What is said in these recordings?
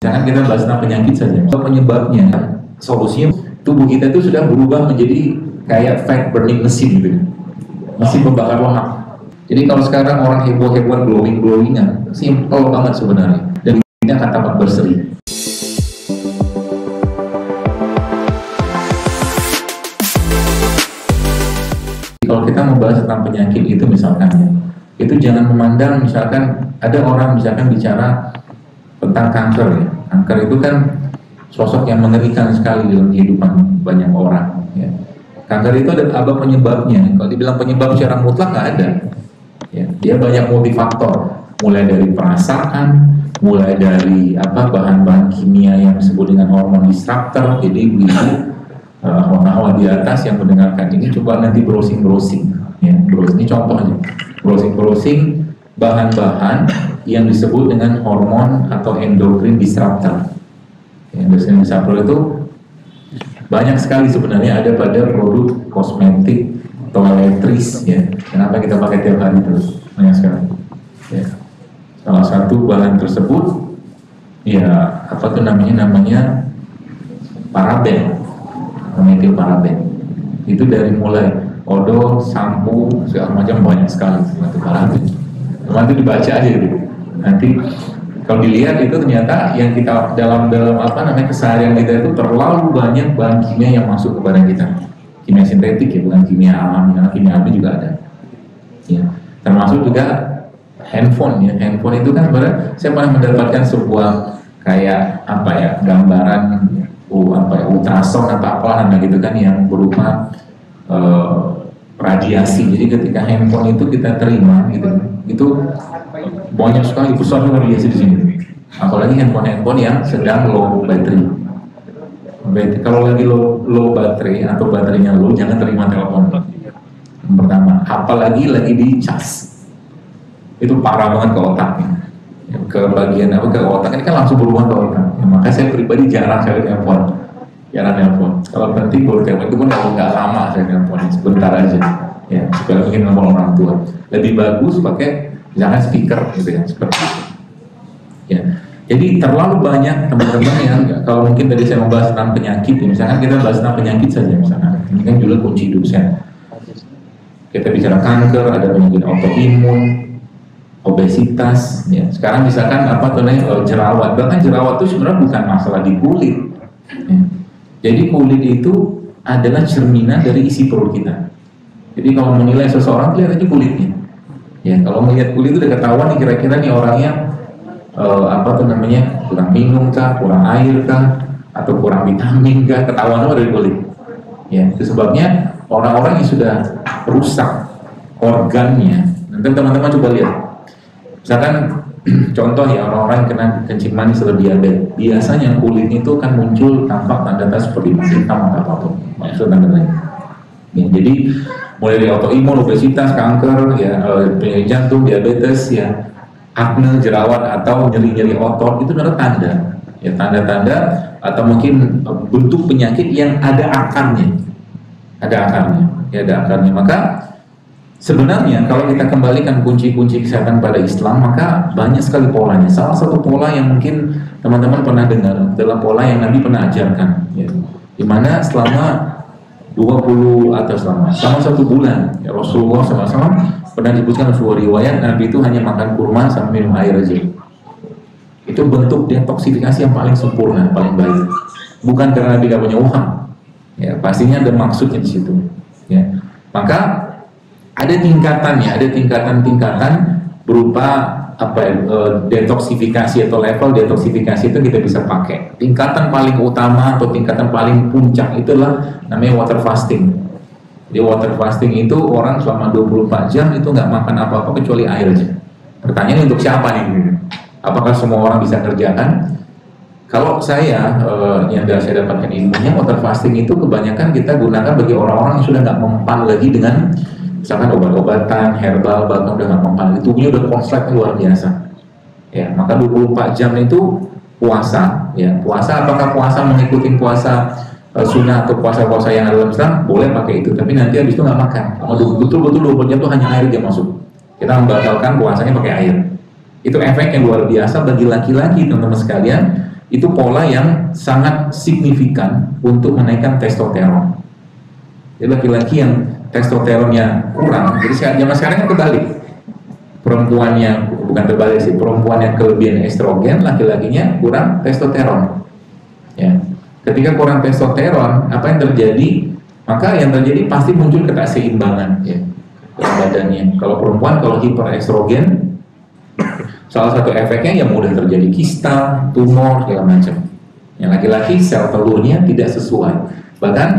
Misalkan kita bahas tentang penyakit saja, penyebabnya, solusinya tubuh kita itu sudah berubah menjadi kayak fat burning mesin gitu, mesin pembakar lemak. Jadi kalau sekarang orang heboh-hebohan glowing-glowingan, simple banget sebenarnya, dan ini akan tampak berseri. Kalau kita membahas tentang penyakit itu misalkan ya, itu jangan memandang misalkan ada orang misalkan bicara tentang kanker ya. Kanker itu kan sosok yang mengerikan sekali dalam kehidupan banyak orang ya. Kanker itu ada apa penyebabnya? Kalau dibilang penyebab secara mutlak nggak ada ya. Dia banyak multifaktor, mulai dari perasaan, mulai dari bahan-bahan kimia yang disebut dengan hormon disruptor. Jadi begitu hawa-hawa di atas yang mendengarkan ini coba nanti browsing ya. Ini contohnya browsing bahan-bahan yang disebut dengan hormon atau endokrin disruptor. Endokrin disruptor itu banyak sekali sebenarnya ada pada produk kosmetik, toiletries ya. Kenapa kita pakai tiap hari terus? Banyak sekali. Ya. Salah satu bahan tersebut ya namanya paraben, metil paraben. Itu dari mulai odol, sampo, segala macam banyak sekali metil paraben. Nanti dibaca aja gitu. Nanti kalau dilihat itu ternyata yang kita dalam keseharian kita itu terlalu banyak bahan kimia yang masuk ke badan kita. Kimia sintetik ya, bukan kimia alami. Karena kimia alami juga ada. Ya. Termasuk juga handphone ya. Handphone itu kan sebenarnya saya pernah mendapatkan sebuah kayak gambaran ultrasound atau apalah gitu kan yang berupa radiasi. Jadi ketika handphone itu kita terima gitu, itu banyak sekali besar radiasi di sini. Apalagi handphone yang sedang low battery. Kalau lagi low battery atau baterainya low, jangan terima telepon. Yang pertama, apalagi lagi di cas, itu parah banget ke otaknya. Ke bagian ke otak ini kan langsung berhubungan ke otak. Ya, maka saya pribadi jarang sekali telepon. Kalau penting baru telepon itu pun nggak lama saya telepon, sebentar aja. Ya, supaya mungkin nomor orang tua. Lebih bagus pakai misalkan speaker gitu ya, seperti itu. Ya. Jadi terlalu banyak teman-teman yang kalau mungkin tadi saya membahas tentang penyakit, misalkan kita bahas tentang penyakit saja misalkan. Ini kan juga kunci hidup saya. Kita bicara kanker, ada penyakit autoimun, obesitas, ya. Sekarang misalkan jerawat. Bahkan jerawat itu sebenarnya bukan masalah di kulit. Ya. Jadi kulit itu adalah cerminan dari isi perut kita. Jadi kalau menilai seseorang lihat aja kulitnya. Ya, kalau melihat kulit itu udah ketahuan nih kira-kira nih orangnya kurang minum kah, kurang air kah, atau kurang vitamin kah, ketahuan dari kulit. Ya, itu sebabnya orang-orang yang sudah rusak organnya. Nanti teman-teman coba lihat. Misalkan contoh ya, orang-orang yang kena kencing manis atau diabetes, biasanya kulitnya itu kan muncul tampak tanda-tanda seperti hitam atau apapun. Maksud tanda-tandanya. Ya, jadi mulai dari autoimun, obesitas, kanker, ya, penyakit jantung, diabetes, ya, akne, jerawat atau nyeri-nyeri otot itu adalah tanda, ya, tanda-tanda atau mungkin bentuk penyakit yang ada akarnya, Maka sebenarnya kalau kita kembalikan kunci-kunci kesehatan pada Islam, maka banyak sekali polanya. Salah satu pola yang mungkin teman-teman pernah dengar adalah pola yang Nabi pernah ajarkan, ya, dimana selama 20 atau selama 1 bulan ya, Rasulullah SAW pernah disebutkan sebuah riwayat Nabi itu hanya makan kurma sama minum air aja. Itu bentuk detoksifikasi yang paling sempurna, paling baik. Bukan karena Nabi gak punya uang, ya, pastinya ada maksudnya di situ. Ya. Maka ada tingkatannya, ada tingkatan-tingkatan berupa detoksifikasi atau level detoksifikasi itu kita bisa pakai. Tingkatan paling utama atau tingkatan paling puncak itulah namanya water fasting. Di water fasting itu orang selama 24 jam itu nggak makan apa-apa kecuali air aja. Pertanyaannya untuk siapa nih? Apakah semua orang bisa kerjakan? Kalau saya yang saya dapatkan ilmunya, water fasting itu kebanyakan kita gunakan bagi orang-orang yang sudah nggak mempan lagi dengan misalkan obat-obatan, herbal, bahkan udah nggak mempan, tubuhnya udah konslet luar biasa. Ya, maka 24 jam itu puasa. Ya, puasa apakah puasa mengikuti puasa sunnah atau puasa-puasa yang ada dalam Islam? Boleh pakai itu, tapi nanti habis itu nggak makan. Betul-betul 24 jam itu hanya air aja masuk. Kita membatalkan puasanya pakai air. Itu efek yang luar biasa bagi laki-laki, teman-teman sekalian. itu pola yang sangat signifikan untuk menaikkan testosteron. Jadi laki-laki yang testosteronnya kurang, jadi zaman sekarang kan kebalik. Perempuannya, bukan terbalik sih, perempuannya kelebihan estrogen, laki-lakinya kurang testosteron. Ya. Ketika kurang testosteron, apa yang terjadi? Maka yang terjadi pasti muncul ketidakseimbangan ya, dalam badannya. Kalau perempuan, kalau hiperestrogen, salah satu efeknya yang mudah terjadi kista, tumor, segala macam. Yang laki-laki sel telurnya tidak sesuai. Bahkan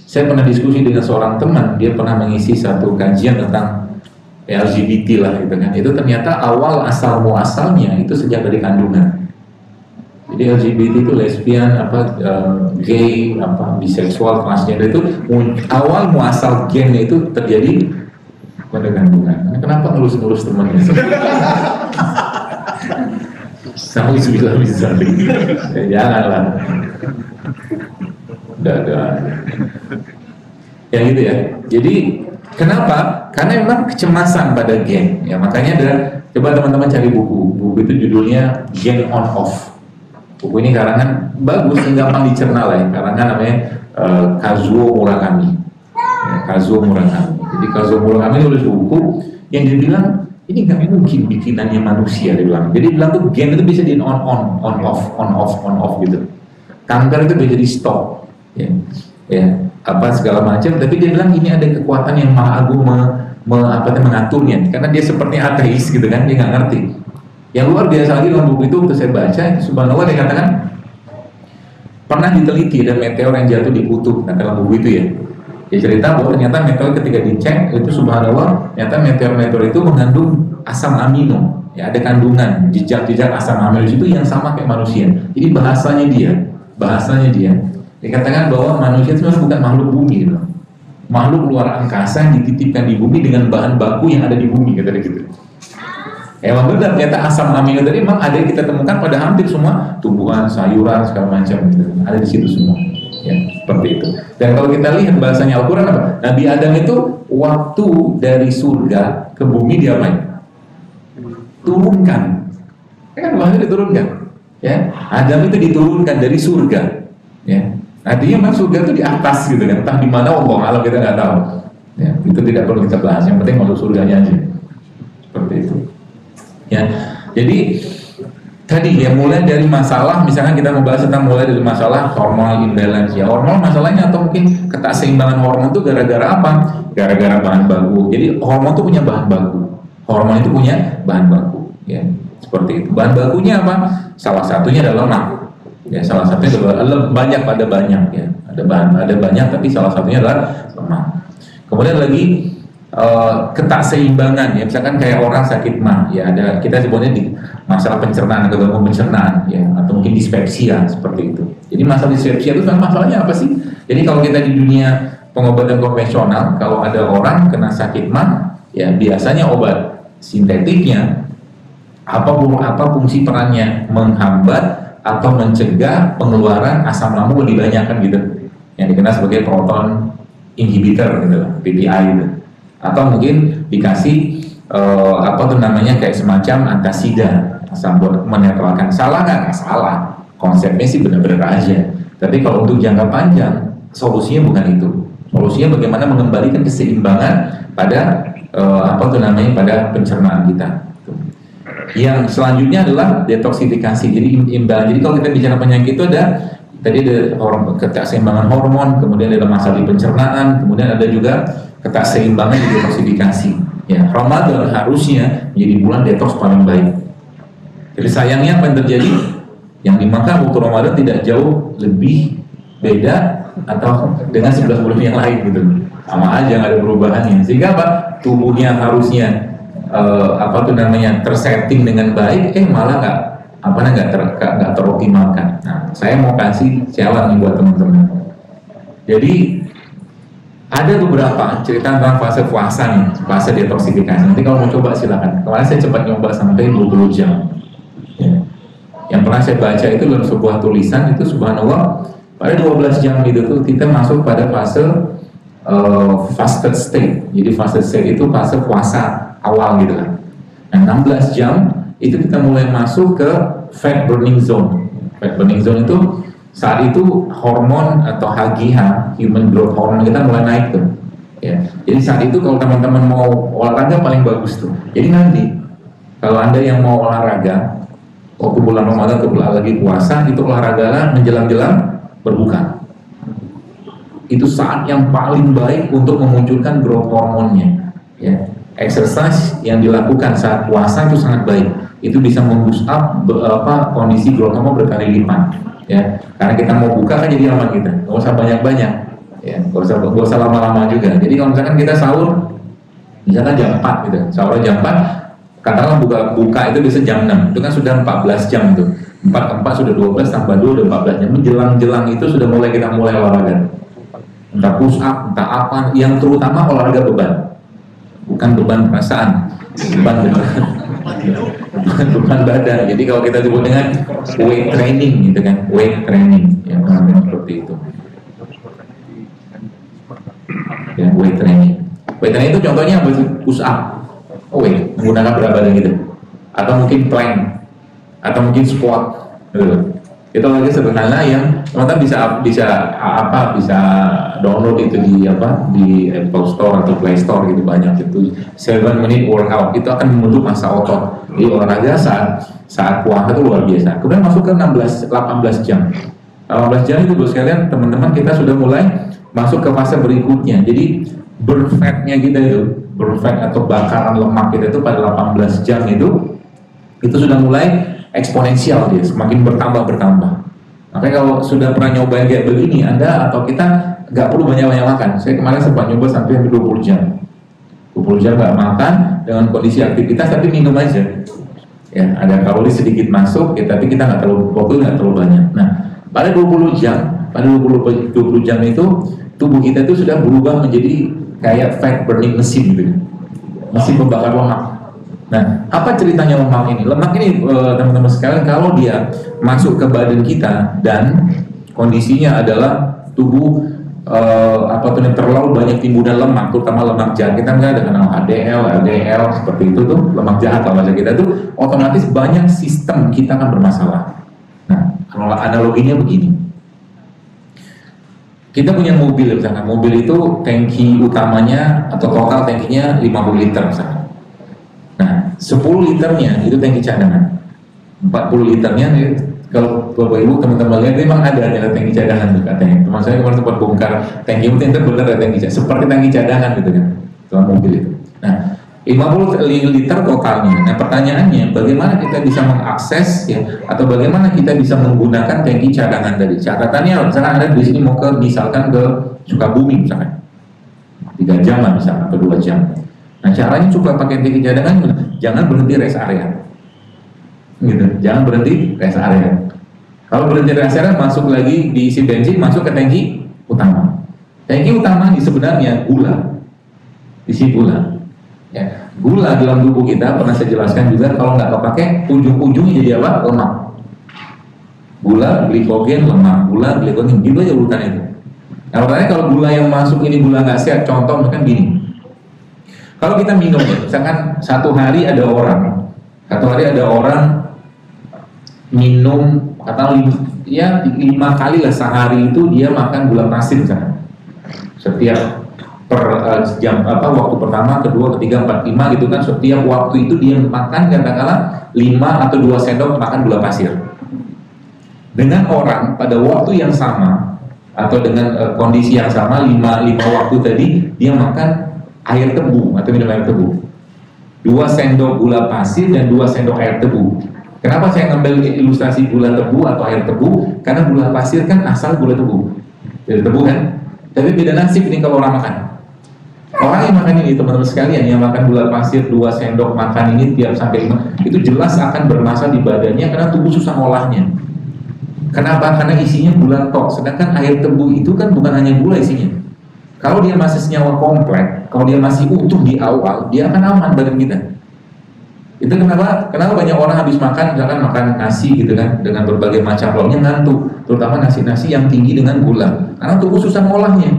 saya pernah diskusi dengan seorang teman, dia pernah mengisi satu kajian tentang LGBT lah gitu kan. Itu ternyata awal asal muasalnya itu sejak dari kandungan. Jadi LGBT itu lesbian, gay, biseksual, transgender itu awal muasal gennya itu terjadi pada kandungan. Kenapa ngelus-ngelus temannya? Sama bisa janganlah. Udah. Ya gitu ya. Jadi kenapa? Karena memang kecemasan pada gen. Ya makanya coba teman-teman cari buku. Buku itu judulnya Gen on Off. Buku ini karangan bagus, gampang dicerna lah ya. Karangan namanya Kazuo Murakami. Ya, Kazuo Murakami. Jadi Kazuo Murakami nulis buku yang dia bilang ini nggak mungkin bikinannya manusia, dia bilang. Jadi dia bilang tuh gen itu bisa di on off gitu. Kanker itu bisa di stop. Ya, apa segala macam. Tapi dia bilang ini ada kekuatan yang maha agung mengaturnya. Karena dia seperti ateis gitu kan, dia nggak ngerti. Yang luar biasa lagi dalam buku itu waktu saya baca, subhanallah dia katakan pernah diteliti ada meteor yang jatuh di kutub. Nah dalam buku itu ya, dia cerita bahwa ternyata meteor ketika dicek itu subhanallah, ternyata meteor-meteor itu mengandung asam amino. Ya ada kandungan jejak-jejak asam amino itu yang sama kayak manusia. Jadi bahasanya dia dikatakan bahwa manusia itu bukan makhluk bumi gitu. Makhluk luar angkasa yang dititipkan di bumi dengan bahan baku yang ada di bumi kata dia gitu. Emang benar, ternyata asam amino tadi memang ada yang kita temukan pada hampir semua tumbuhan, sayuran, segala macam gitu. Ada di situ semua. Ya, seperti itu. Dan kalau kita lihat bahasanya Al-Quran apa? Nabi Adam itu waktu dari surga ke bumi dia apa? Turunkan. Kan bahasanya diturunkan. Ya, Adam itu diturunkan dari surga. Ya, artinya memang surga itu di atas gitu kan. Entah di mana Allah alam kita nggak tahu. Ya, itu tidak perlu kita bahas. Yang penting masuk surganya aja. Seperti itu. Ya, jadi tadi ya mulai dari masalah, misalkan kita membahas tentang mulai dari masalah hormonal imbalance ya. Hormonal masalahnya atau mungkin ketakseimbangan hormon itu gara-gara apa? Gara-gara bahan baku. Jadi hormon itu punya bahan baku. Hormon itu punya bahan baku. Ya, seperti itu. Bahan bakunya apa? Salah satunya adalah lemak. Ya, salah satunya adalah banyak ya. Ada banyak tapi salah satunya adalah lemak. Kemudian lagi ketakseimbangan ya, misalkan kayak orang sakit mah ya, ada kita sebutnya di masalah pencernaan atau gangguan pencernaan ya, atau mungkin dispepsia seperti itu. Jadi masalah dispepsia itu masalahnya apa sih? Jadi kalau kita di dunia pengobatan konvensional, kalau ada orang kena sakit mah ya biasanya obat sintetiknya apa fungsi perannya? Menghambat atau mencegah pengeluaran asam lambung lebih banyak kan gitu, yang dikenal sebagai proton inhibitor gitu, PPI gitu. Atau mungkin dikasih kayak semacam antasida buat menetralkan. Salah nggak salah, konsepnya sih benar-benar aja. Tapi kalau untuk jangka panjang solusinya bukan itu. Solusinya bagaimana mengembalikan keseimbangan pada pada pencernaan kita. Yang selanjutnya adalah detoksifikasi. Jadi imbalan. Jadi kalau kita bicara penyakit itu ada keseimbangan hormon, kemudian ada masalah di pencernaan, kemudian ada juga keseimbangan di detoksifikasi. Ya, Ramadan harusnya menjadi bulan detoks paling baik. Jadi sayangnya apa yang terjadi? Yang dimakan waktu Ramadan tidak jauh lebih beda atau dengan 11 bulan yang lain gitu. Sama aja nggak ada perubahannya. Sehingga apa? Tubuhnya harusnya tersetting dengan baik, malah nggak teroptimalkan. Nah, saya mau kasih challenge buat teman-teman. Jadi ada beberapa cerita tentang fase puasa nih, fase detoksifikasi. Nanti kalau mau coba silakan. Kemarin saya sempat nyoba sampai 20 jam. Ya. Yang pernah saya baca itu dalam sebuah tulisan itu subhanallah pada 12 jam itu tuh kita masuk pada fase fasted state. Jadi fasted state itu fase puasa awal gitu kan. Nah 16 jam itu kita mulai masuk ke fat burning zone. Fat burning zone itu saat itu hormon atau HGH, human growth hormone kita mulai naik tuh. Ya. Jadi saat itu kalau teman-teman mau olahraga paling bagus tuh. Jadi nanti kalau Anda yang mau olahraga waktu bulan Ramadan atau bulan lagi puasa, itu olahragalah menjelang-jelang berbuka. Itu saat yang paling baik untuk memunculkan growth hormonnya. Ya. Exercise yang dilakukan saat puasa itu sangat baik. Itu bisa memboost up kondisi growth hormone berkali lipat. Ya. Karena kita mau buka kan jadi aman kita. Nggak usah banyak-banyak. Ya, gak usah lama-lama juga. Jadi kalau misalkan kita sahur, misalkan jam 4 gitu, sahur jam 4, katakanlah buka itu bisa jam 6, itu kan sudah 14 jam itu. 4 ke 4 sudah 12, tambah 2 udah 14 jam. Menjelang-jelang itu sudah kita mulai olahraga. Entah push up, entah apa, yang terutama olahraga beban. Bukan beban perasaan, beban badan. Jadi kalau kita sebut dengan weight training gitu kan, weight training, ya seperti itu. Ya, weight training. Weight training itu contohnya apa sih? Push up, menggunakan berat badan gitu, atau mungkin plank, atau mungkin squat. Itu lagi sederhana yang teman-teman bisa download itu di Apple Store atau Play Store gitu, banyak itu 7-minute workout. Itu akan membentuk massa otot. Jadi olahraga saat puasa itu luar biasa. Kemudian masuk ke 18 jam. 18 jam itu bos sekalian, teman-teman kita sudah mulai masuk ke fase berikutnya. Jadi burn fat-nya kita itu, burn fat atau bakaran lemak kita itu pada 18 jam itu sudah mulai eksponensial, dia semakin bertambah. Makanya kalau sudah pernah nyobain kayak begini, Anda atau kita nggak perlu banyak-banyak makan. Saya kemarin sempat nyoba sampai 20 jam. 20 jam nggak makan dengan kondisi aktivitas, tapi minum aja. Ya, ada kalori sedikit masuk, ya, tapi kita nggak terlalu banyak. Nah, pada 20 jam itu tubuh kita itu sudah berubah menjadi kayak fat burning mesin gitu, mesin pembakar lemak. Nah, apa ceritanya lemak ini? Lemak ini teman-teman sekalian, kalau dia masuk ke badan kita dan kondisinya adalah tubuh terlalu banyak timbunan lemak, terutama lemak jahat. Kita nggak ada kenal LDL seperti itu tuh, lemak jahat kalau bahasa kita tuh, otomatis banyak sistem kita akan bermasalah. Nah, kalau analoginya begini. Kita punya mobil misalkan, mobil itu tangki utamanya atau total tangkinya 50 liter misalkan. Nah, 10 liternya itu tangki cadangan. 40 liternya kalau Bapak Ibu teman-teman lihat memang ada tangki cadangan tuh katanya. Teman saya kemarin sempat bongkar tangki itu benar ada tangki cadangan, seperti tangki cadangan gitu kan, dalam mobil itu. Nah, 50 liter totalnya. Nah, pertanyaannya bagaimana kita bisa mengakses ya, atau bagaimana kita bisa menggunakan tangki cadangan tadi? Catatannya misalkan Anda di sini mau misalkan ke Sukabumi misalkan 3 jam lah misalkan atau 2 jam. Nah, caranya coba pakai tangki cadangan, jangan berhenti rest area. Gitu. Jangan berhenti rest area. Kalau berhenti rest area, masuk lagi diisi bensin, masuk ke tangki utama. Tangki utama ini sebenarnya gula. Isi gula. Ya, gula dalam tubuh kita pernah saya jelaskan juga, kalau nggak kepake ujung-ujungnya jadi apa? Lemak. Gula, glikogen, lemak, gula, glikogen, gitu aja urutannya itu. Nah, pertanyaan kalau gula yang masuk ini gula nggak sehat, contoh misalkan gini. Kalau kita minum, misalkan satu hari ada orang minum kata 5 kali lah sehari itu dia makan gula pasir misalkan. Setiap jam waktu pertama, kedua, ketiga, 4, 5 gitu kan, setiap waktu itu dia makan katakanlah 5 atau 2 sendok makan gula pasir. Dengan orang pada waktu yang sama atau dengan kondisi yang sama 5 waktu tadi dia makan air tebu atau minum air tebu. 2 sendok gula pasir dan 2 sendok air tebu. Kenapa saya ngambil ilustrasi gula tebu atau air tebu? Karena gula pasir kan asal gula tebu. Dari tebu kan? Tapi beda nasib ini kalau orang makan. Orang yang makan ini teman-teman sekalian, yang makan gula pasir 2 sendok makan ini tiap sampai 5, itu jelas akan bermasalah di badannya karena tubuh susah ngolahnya. Kenapa? Karena isinya gula tok. Sedangkan air tebu itu kan bukan hanya gula isinya. Kalau dia masih senyawa kompleks, kalau dia masih utuh di awal, dia akan aman badan kita. Itu kenapa banyak orang habis makan, misalkan makan nasi gitu kan, dengan berbagai macam lauknya ngantuk, terutama nasi-nasi yang tinggi dengan gula, karena tubuh susah mengolahnya.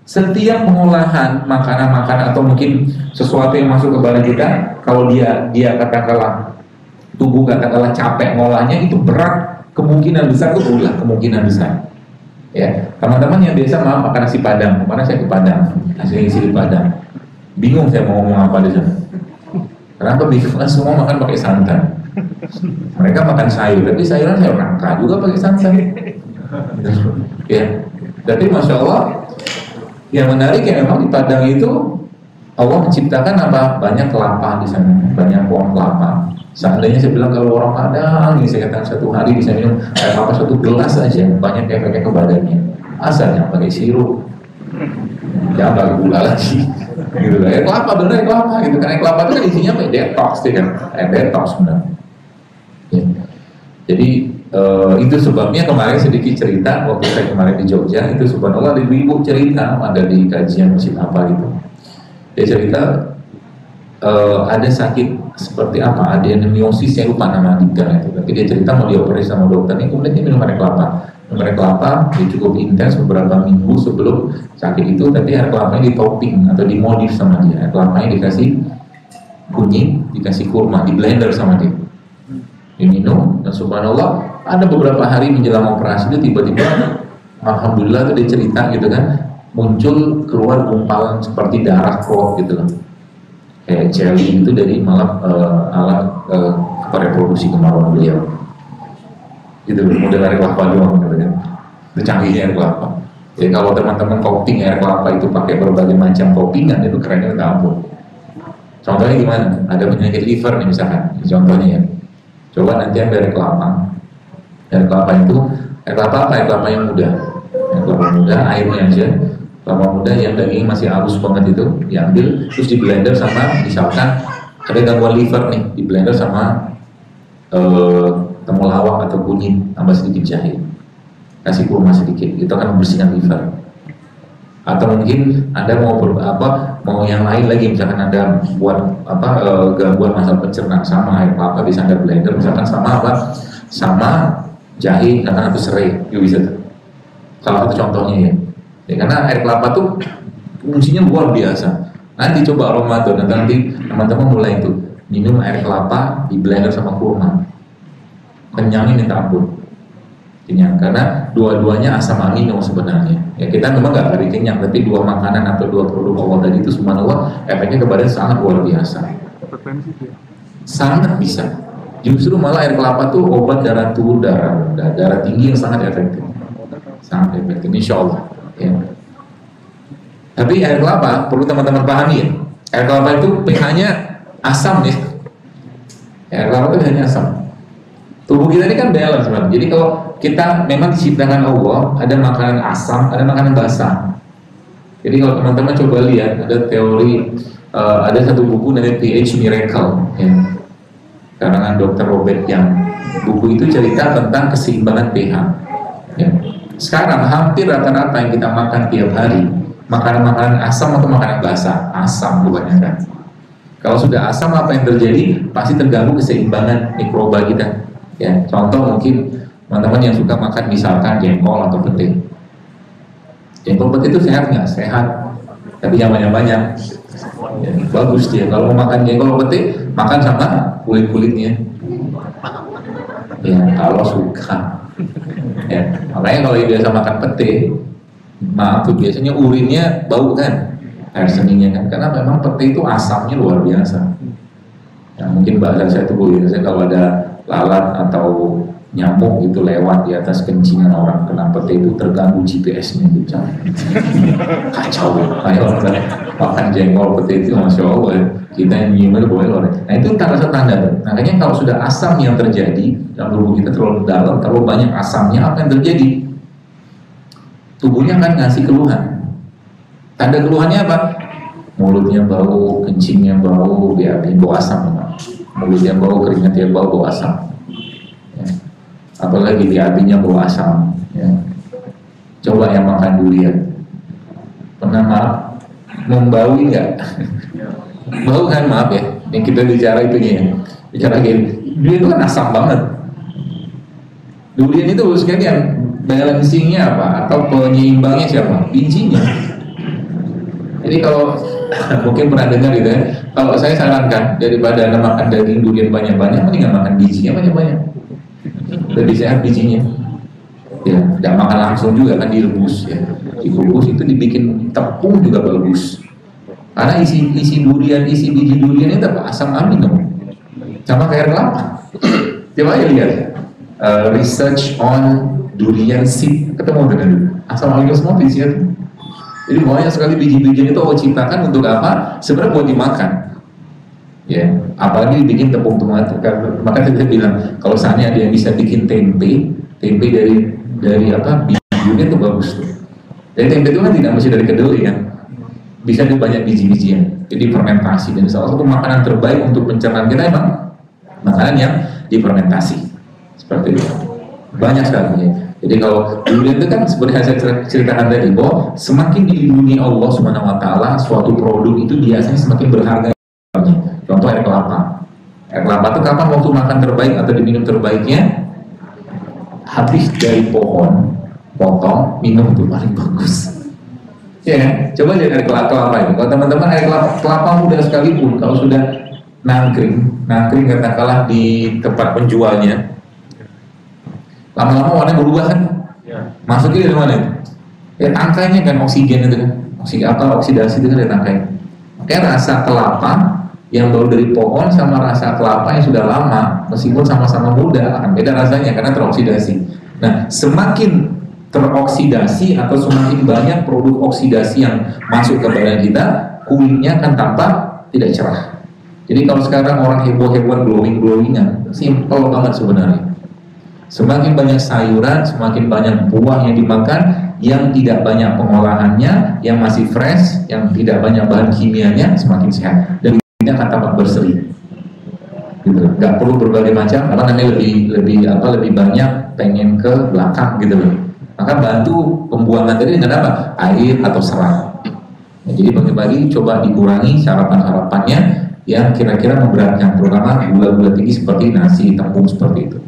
Setiap pengolahan makanan-makanan atau mungkin sesuatu yang masuk ke badan kita, kalau dia katakanlah tubuh katakanlah capek ngolahnya, itu berat kemungkinan besar itu bulah, kemungkinan besar. Ya, teman-teman yang biasa makan nasi Padang, kemana saya ke Padang, nasi isi di Padang, bingung saya mau ngomong apa di sana. Kenapa bingung? Kan semua makan pakai santan. Mereka makan sayur, tapi sayuran sayur nangka juga pakai santan. Ya, tapi masya Allah, yang menarik ya memang di Padang itu Allah menciptakan apa? Banyak kelapa di sana, banyak pohon kelapa. Seandainya saya bilang kalau orang Padang ini saya katakan satu hari bisa minum air kelapa 1 gelas aja, banyak efeknya ke badannya. Asalnya pakai sirup, jangan pakai gula lagi. Gitu lah. Air kelapa bener air kelapa gitu kan. Air kelapa itu kan isinya apa? Detox kan, air detox benar. Ya. Jadi itu sebabnya kemarin sedikit cerita waktu saya kemarin di Jogja itu subhanallah ibu cerita ada di kajian masjid apa gitu. Dia cerita ada sakit seperti apa, adenomyosis, saya lupa nama detailnya itu. Tapi dia cerita mau dioperasi sama dokternya, kemudian dia minum air kelapa. Minum air kelapa, dia cukup intens beberapa minggu sebelum sakit itu. Tapi air kelapanya ditopping atau dimodif sama dia. Air kelapanya dikasih kunyit, dikasih kurma, di blender sama dia. Diminum, dan subhanallah ada beberapa hari menjelang operasi itu tiba-tiba, alhamdulillah itu dia cerita gitu kan, muncul keluar gumpalan seperti darah kok gitu loh. Kayak jelly itu dari malah alat reproduksi kemaluan beliau. Gitu model air kelapa doang gitu kan. Itu canggihnya air kelapa. Jadi kalau teman-teman topping air kelapa itu pakai berbagai macam toppingan itu kerennya minta ampun. Contohnya gimana? Ada penyakit liver nih misalkan. Contohnya ya. Coba nanti ambil air kelapa. Air kelapa itu air kelapa apa? Air kelapa yang muda. Air kelapa muda, airnya aja. Kelapa muda yang daging masih halus banget itu diambil terus di blender sama misalkan ada gangguan liver nih di blender sama temulawak atau kunyit tambah sedikit jahe kasih kurma sedikit itu akan membersihkan liver. Atau mungkin Anda mau mau yang lain lagi misalkan Anda buat gangguan masalah pencernaan sama air kelapa bisa Anda blender misalkan sama sama jahe misalkan atau serai itu bisa salah satu contohnya ya. Ya, karena air kelapa tuh fungsinya luar biasa. Nanti coba Ramadan, nanti teman-teman mulai itu minum air kelapa di blender sama kurma. Kenyangnya minta ampun. Kenyang karena dua-duanya asam amino sebenarnya. Ya kita memang nggak hari kenyang, tapi dua makanan atau dua produk Allah tadi itu subhanallah efeknya ke badan sangat luar biasa. Sangat bisa. Justru malah air kelapa tuh obat darah turun, darah tinggi yang sangat efektif. Sangat efektif, insya Allah. Ya. Tapi air kelapa perlu teman-teman pahami ya. Air kelapa itu pH-nya asam ya. Air kelapa itu pH-nya asam. Tubuh kita ini kan balance sebenarnya. Jadi kalau kita memang diciptakan Allah, ada makanan asam, ada makanan basah. Jadi kalau teman-teman coba lihat ada teori, ada satu buku namanya pH Miracle, ya. Karangan Dr. Robert Young. Buku itu cerita tentang keseimbangan pH. Ya. Sekarang hampir rata-rata yang kita makan tiap hari makanan-makanan asam atau makanan basah, asam kebanyakan. Kalau sudah asam apa yang terjadi? Pasti terganggu keseimbangan mikroba kita. Ya, contoh mungkin teman-teman yang suka makan misalkan jengkol atau pete. Jengkol pete itu sehat nggak? Sehat. Tapi yang banyak-banyak. Ya, bagus dia. Kalau mau makan jengkol pete, makan sama kulit-kulitnya. Ya, kalau suka. Ya, makanya kalau biasa makan pete, maaf tuh biasanya urinnya bau kan, air seninya kan, karena memang pete itu asamnya luar biasa. Ya, mungkin bahasa saya tuh biasanya kalau ada lalat atau nyamuk itu lewat di atas kencingan orang kena pete itu terganggu GPS-nya gitu. Kacau. Ayo makan jengkol pete itu masya Allah kita yang nyium itu boleh loh. Nah itu tanda tuh. Makanya kalau sudah asam yang terjadi dalam tubuh kita terlalu dalam, terlalu banyak asamnya, apa yang terjadi? Tubuhnya akan ngasih keluhan. Tanda keluhannya apa? Mulutnya bau, kencingnya bau, bau asam memang. Mulutnya bau, keringatnya bau asam. Ya. Apalagi BAB-nya bau asam. Ya. Coba yang makan durian. Pernah membaui nggak? Bau kan, maaf ya. Yang kita bicara itunya ya. Bicara gini. Durian itu kan asam banget. Durian itu sekalian balancingnya apa? Atau penyeimbangnya siapa? Bijinya. Jadi kalau mungkin pernah dengar gitu ya, kalau saya sarankan daripada Anda makan daging durian banyak-banyak, mendingan makan bijinya banyak-banyak. lebih sehat bijinya. Ya, tidak makan langsung juga kan, direbus ya. Dikukus itu dibikin tepung juga bagus. Karena isi durian, isi biji durian itu apa? Asam amino. Sama kayak air kelapa. Coba aja lihat research on durian seed, ketemu dengan asam amino semua di situ. Jadi banyak sekali biji-bijian itu Allah ciptakan untuk apa? Sebenarnya buat dimakan. Ya, apalagi dibikin tepung tomat. Maka kita bilang kalau seandainya dia bisa bikin tempe dari apa? Bijinya itu bagus tuh. Dan tempe itu kan tidak mesti dari kedelai ya. Bisa dari banyak biji-bijian. Jadi fermentasi, dan salah satu makanan terbaik untuk pencernaan kita emang makanan yang difermentasi. Seperti itu. Banyak sekali ya. Jadi kalau durian itu kan seperti saya ceritakan tadi, bahwa semakin dilindungi Allah Subhanahu wa taala, suatu produk itu biasanya semakin berharga. Contoh air kelapa. Air kelapa itu kapan waktu makan terbaik atau diminum terbaiknya? Habis dari pohon, potong, minum itu paling bagus. Ya kan? Coba lihat air kelapa itu. Kalau teman-teman air kelapa muda sekalipun, kalau sudah nangkring katakanlah di tempat penjualnya, lama-lama warnanya berubah kan? Masuknya dari mana itu? Ya tangkainya kan, oksigen itu kan, oksidasi itu kan dari tangkai. Makanya rasa kelapa yang baru dari pohon sama rasa kelapa yang sudah lama, meskipun sama-sama muda, akan beda rasanya karena teroksidasi. Nah, semakin teroksidasi atau semakin banyak produk oksidasi yang masuk ke badan kita, kulitnya akan tampak tidak cerah. Jadi kalau sekarang orang heboh-hebohan glowing-glowingan, simple banget sebenarnya. Semakin banyak sayuran, semakin banyak buah yang dimakan, yang tidak banyak pengolahannya, yang masih fresh, yang tidak banyak bahan kimianya, semakin sehat. Dan kulitnya akan tampak berseri. Gitu. Gak perlu berbagai macam, apa namanya lebih banyak pengen ke belakang gitu loh. Maka bantu pembuangan tadi dengan apa? Air atau serat. Nah, jadi pagi-pagi coba dikurangi sarapan-sarapannya yang kira-kira memberatkan, terutama gula-gula tinggi seperti nasi, tepung seperti itu.